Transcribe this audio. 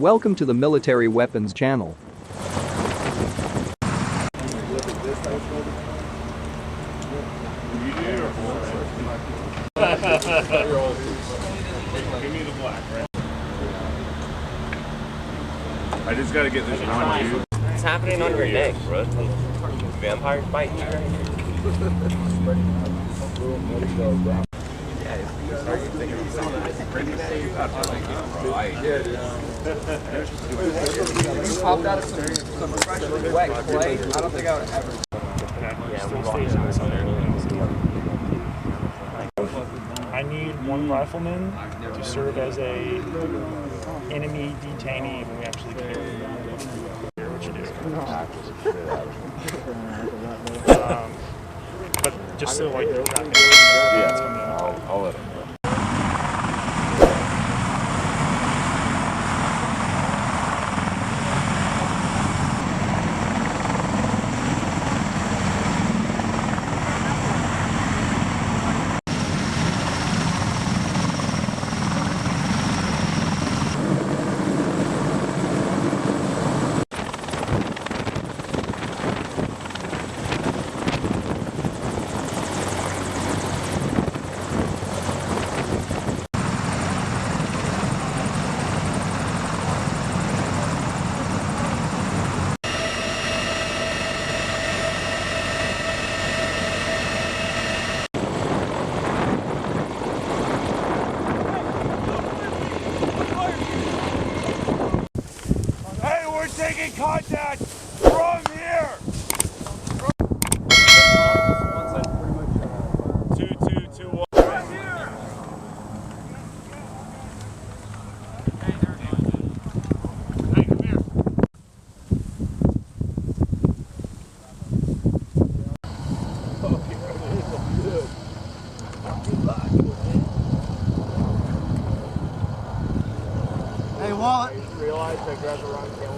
Welcome to the Military Weapons channel. Give me the black, right? I just gotta get this one, dude. It's happening on your neck, bro. Vampires biting you. Popped out of some fresh MEUEX clay. I don't think I would ever. I need one rifleman to serve as a enemy detainee when we actually kill him. What you do? But just so like they're tracking. Yeah, I'll let him. Taking contact from here. 2-2-2-1. Right here. Hey, come here. Hey, Wallet. Realize I grabbed the wrong camera.